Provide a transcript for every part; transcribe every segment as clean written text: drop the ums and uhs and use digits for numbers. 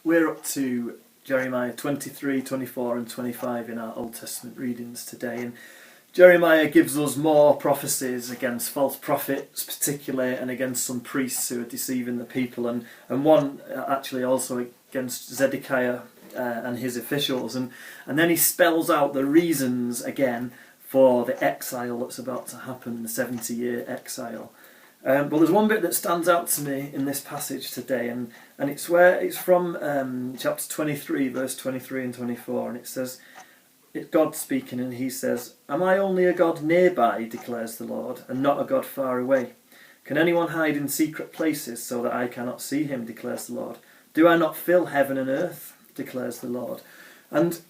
We're up to Jeremiah 23, 24 and 25 in our Old Testament readings today, and Jeremiah gives us more prophecies against false prophets particularly, and against some priests who are deceiving the people, and one actually also against Zedekiah and his officials, and then he spells out the reasons again for the exile that's about to happen, the 70-year exile. But there's one bit that stands out to me in this passage today, and it's from chapter 23, verse 23 and 24, and it says, it's God speaking, and he says, "Am I only a God nearby, declares the Lord, and not a God far away? Can anyone hide in secret places so that I cannot see him, declares the Lord? Do I not fill heaven and earth, declares the Lord?" And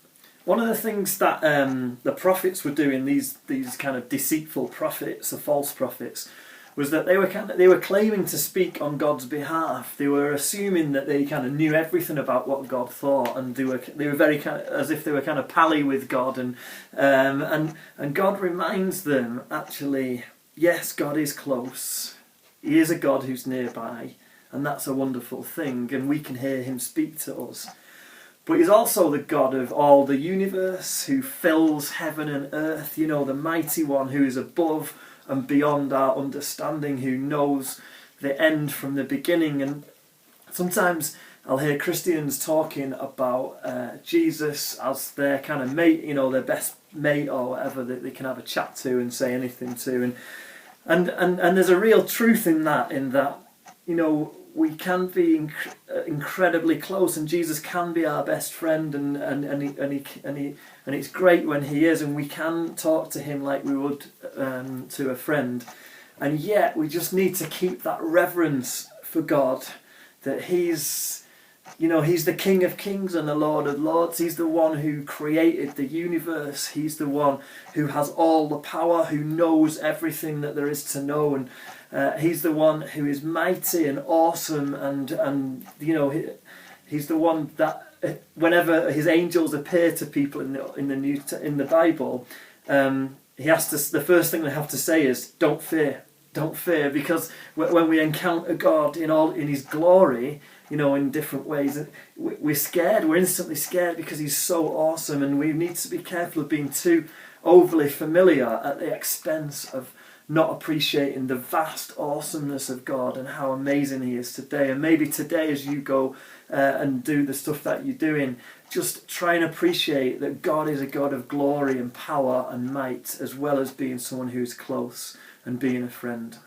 one of the things that the prophets were doing, these kind of deceitful prophets, the false prophets, was that they were claiming to speak on God's behalf. They were assuming that they kind of knew everything about what God thought, and they were very kind of, as if they were kind of pally with God, and God reminds them, actually, yes, God is close. He is a God who's nearby, and that's a wonderful thing, and we can hear him speak to us. But he's also the God of all the universe, who fills heaven and earth, you know, the mighty one who is above and beyond our understanding, who knows the end from the beginning. And sometimes I'll hear Christians talking about Jesus as their kind of mate, you know, their best mate or whatever that they can have a chat to and say anything to. And there's a real truth in that, you know, we can be incredibly close, and Jesus can be our best friend, and it's great when he is, and we can talk to him like we would to a friend, and yet we just need to keep that reverence for God, that he's the King of Kings and the Lord of Lords. He's the one who created the universe. He's the one who has all the power, who knows everything that there is to know, and he's the one who is mighty and awesome, and you know, he's the one that whenever his angels appear to people in the Bible, the first thing they have to say is, "Don't fear, don't fear," because when we encounter God in his glory, you know, in different ways, we're scared. We're instantly scared because he's so awesome, and we need to be careful of being too overly familiar at the expense of not appreciating the vast awesomeness of God and how amazing he is today. And maybe today, as you go and do the stuff that you're doing, just try and appreciate that God is a God of glory and power and might, as well as being someone who's close and being a friend.